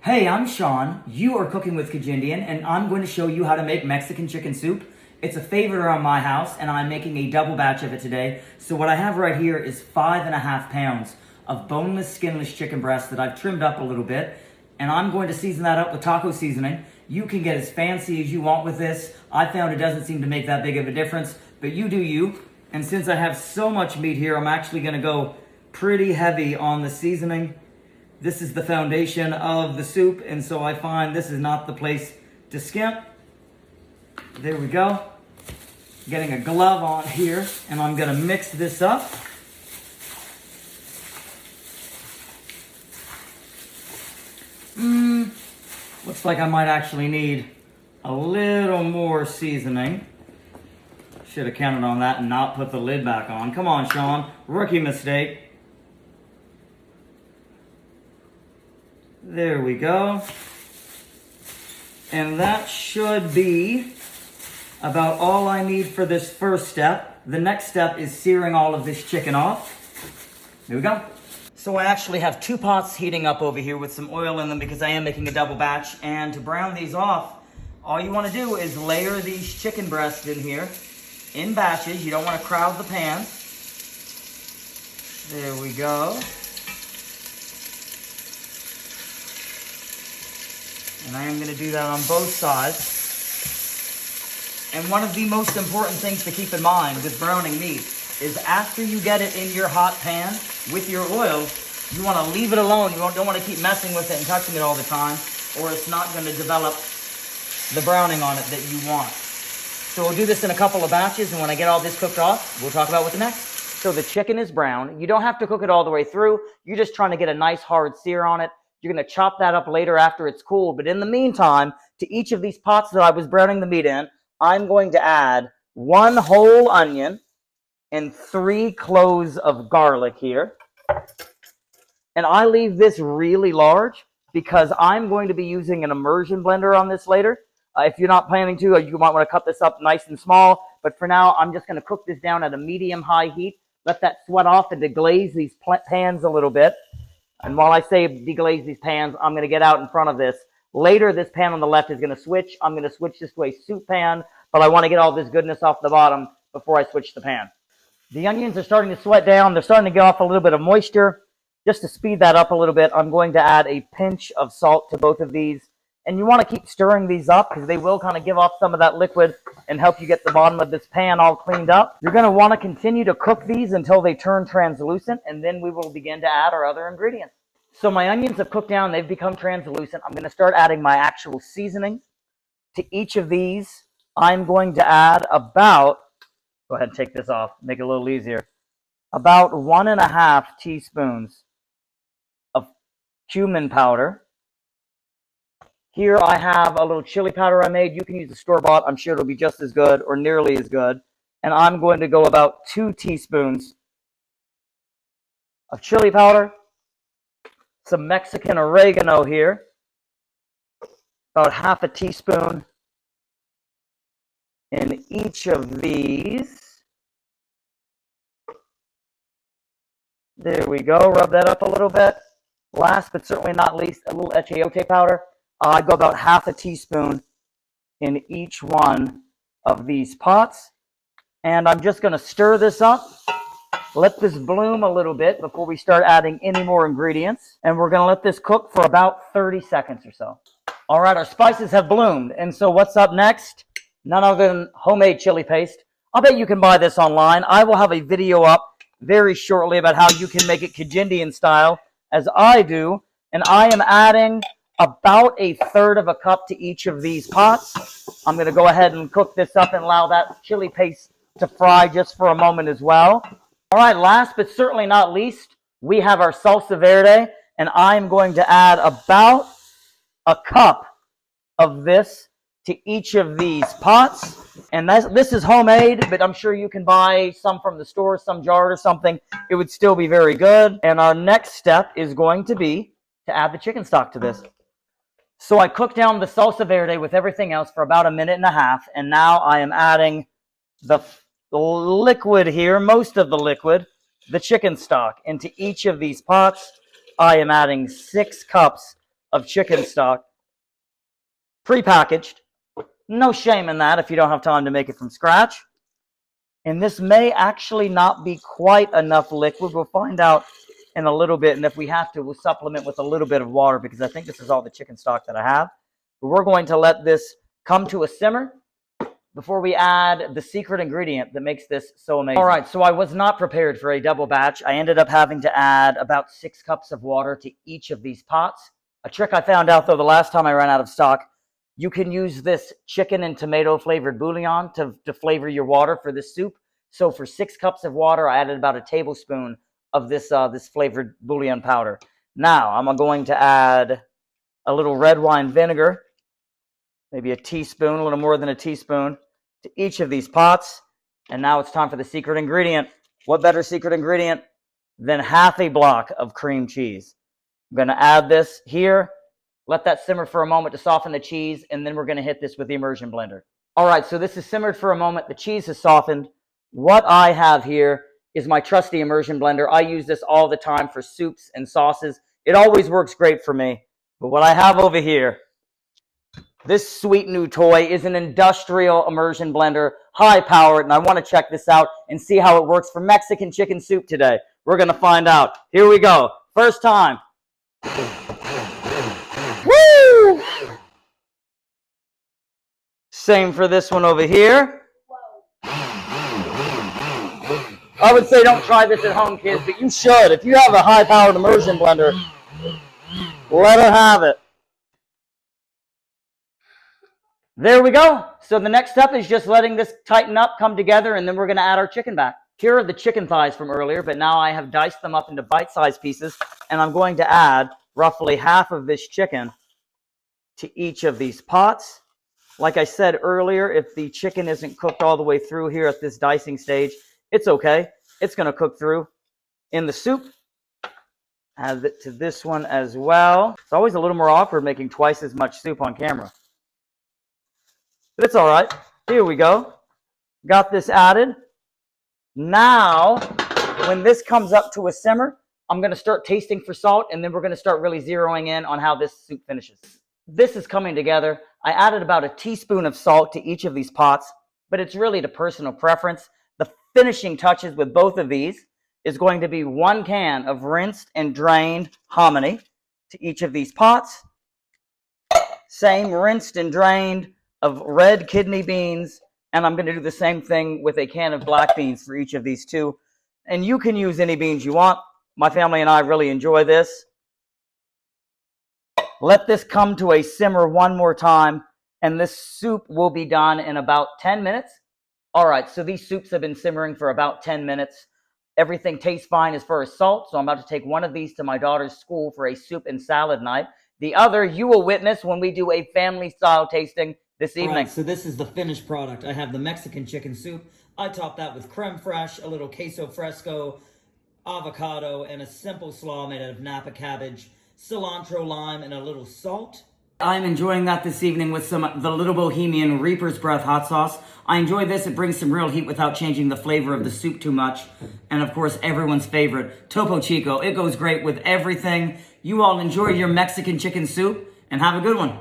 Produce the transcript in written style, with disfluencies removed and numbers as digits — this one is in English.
Hey, I'm Sean. You are cooking with Kajindian, and I'm going to show you how to make Mexican chicken soup. It's a favorite around my house, and I'm making a double batch of it today. So what I have right here is 5.5 pounds of boneless, skinless chicken breast that I've trimmed up a little bit, and I'm going to season that up with taco seasoning. You can get as fancy as you want with this. I found it doesn't seem to make that big of a difference, but you do you. And since I have so much meat here, I'm actually going to go pretty heavy on the seasoning. This is the foundation of the soup, and so I find this is not the place to skimp. There we go. Getting a glove on here, and I'm gonna mix this up. Looks like I might actually need a little more seasoning. Should have counted on that and not put the lid back on. Come on, Sean. Rookie mistake. There we go. And that should be about all I need for this first step. The next step is searing all of this chicken off. Here we go. So I actually have 2 pots heating up over here with some oil in them because I am making a double batch. And to brown these off, all you want to do is layer these chicken breasts in here in batches. You don't want to crowd the pan. There we go. And I am going to do that on both sides. And one of the most important things to keep in mind with browning meat is after you get it in your hot pan with your oil, you want to leave it alone. You don't want to keep messing with it and touching it all the time, or it's not going to develop the browning on it that you want. So we'll do this in a couple of batches, and when I get all this cooked off, we'll talk about what's next. So the chicken is brown. You don't have to cook it all the way through. You're just trying to get a nice hard sear on it. You're going to chop that up later after it's cooled. But in the meantime, to each of these pots that I was browning the meat in, I'm going to add 1 whole onion and 3 cloves of garlic here. And I leave this really large because I'm going to be using an immersion blender on this later. If you're not planning to, you might want to cut this up nice and small. But for now, I'm just going to cook this down at a medium-high heat. Let that sweat off and deglaze these pans a little bit. And while I say deglaze these pans, I'm going to get out in front of this. Later, this pan on the left is going to switch. I'm going to switch this to a soup pan, but I want to get all this goodness off the bottom before I switch the pan. The onions are starting to sweat down. They're starting to get off a little bit of moisture. Just to speed that up a little bit, I'm going to add a pinch of salt to both of these. And you want to keep stirring these up because they will kind of give off some of that liquid and help you get the bottom of this pan all cleaned up. You're going to want to continue to cook these until they turn translucent, and then we will begin to add our other ingredients. So my onions have cooked down. They've become translucent. I'm going to start adding my actual seasoning. To each of these, I'm going to add about, go ahead and take this off, make it a little easier, about 1.5 teaspoons of cumin powder. Here I have a little chili powder I made. You can use the store-bought. I'm sure it'll be just as good or nearly as good. And I'm going to go about 2 teaspoons of chili powder. Some Mexican oregano here. About 1/2 teaspoon in each of these. There we go. Rub that up a little bit. Last but certainly not least, a little Achiote powder. I go about 1/2 teaspoon in each one of these pots. And I'm just going to stir this up. Let this bloom a little bit before we start adding any more ingredients. And we're going to let this cook for about 30 seconds or so. All right, our spices have bloomed. And so what's up next? None other than homemade chili paste. I'll bet you can buy this online. I will have a video up very shortly about how you can make it Kajindian style, as I do. And I am adding about 1/3 cup to each of these pots. I'm going to go ahead and cook this up and allow that chili paste to fry just for a moment as well. All right, last but certainly not least, we have our salsa verde, and I'm going to add about 1 cup of this to each of these pots. And this is homemade, but I'm sure you can buy some from the store, some jar or something. It would still be very good. And our next step is going to be to add the chicken stock to this. So I cooked down the salsa verde with everything else for about 1.5 minutes, and now I am adding the liquid here, most of the liquid, the chicken stock, into each of these pots. I am adding 6 cups of chicken stock, prepackaged. No shame in that if you don't have time to make it from scratch. And this may actually not be quite enough liquid. We'll find out in a little bit. And if we have to, we'll supplement with a little bit of water because I think this is all the chicken stock that I have. But we're going to let this come to a simmer before we add the secret ingredient that makes this so amazing. All right, so I was not prepared for a double batch. I ended up having to add about 6 cups of water to each of these pots. A trick I found out, though, the last time I ran out of stock, you can use this chicken and tomato flavored bouillon to flavor your water for this soup. So for 6 cups of water, I added about a tablespoon of this flavored bouillon powder. Now I'm going to add a little red wine vinegar, maybe a teaspoon, a little more than a teaspoon, to each of these pots. And now it's time for the secret ingredient. What better secret ingredient than half a block of cream cheese? I'm going to add this here. Let that simmer for a moment to soften the cheese, and then we're going to hit this with the immersion blender. All right, so this is simmered for a moment. The cheese has softened. What I have here is my trusty immersion blender. I use this all the time for soups and sauces. It always works great for me. But what I have over here, this sweet new toy, is an industrial immersion blender, high-powered, and I want to check this out and see how it works for Mexican chicken soup today. We're going to find out. Here we go. First time. Woo! Same for this one over here. I would say don't try this at home, kids, but you should. If you have a high-powered immersion blender, let her have it. There we go. So the next step is just letting this tighten up, come together, and then we're going to add our chicken back. Here are the chicken thighs from earlier, but now I have diced them up into bite-sized pieces, and I'm going to add roughly half of this chicken to each of these pots. Like I said earlier, if the chicken isn't cooked all the way through here at this dicing stage, it's okay. It's going to cook through in the soup. Add it to this one as well. It's always a little more awkward making twice as much soup on camera. But it's all right. Here we go. Got this added. Now, when this comes up to a simmer, I'm going to start tasting for salt, and then we're going to start really zeroing in on how this soup finishes. This is coming together. I added about a teaspoon of salt to each of these pots, but it's really to personal preference. The finishing touches with both of these is going to be 1 can of rinsed and drained hominy to each of these pots. Same rinsed and drained of red kidney beans, and I'm going to do the same thing with a can of black beans for each of these two. And you can use any beans you want. My family and I really enjoy this. Let this come to a simmer one more time, and this soup will be done in about 10 minutes. All right, so these soups have been simmering for about 10 minutes. Everything tastes fine as far as salt, so I'm about to take one of these to my daughter's school for a soup and salad night. The other you will witness when we do a family-style tasting this evening. Right, so this is the finished product. I have the Mexican chicken soup. I top that with creme fraiche, a little queso fresco, avocado, and a simple slaw made out of Napa cabbage, cilantro, lime, and a little salt. I'm enjoying that this evening with the Little Bohemian Reaper's Breath hot sauce. I enjoy this. It brings some real heat without changing the flavor of the soup too much. And of course, everyone's favorite, Topo Chico. It goes great with everything. You all enjoy your Mexican chicken soup and have a good one.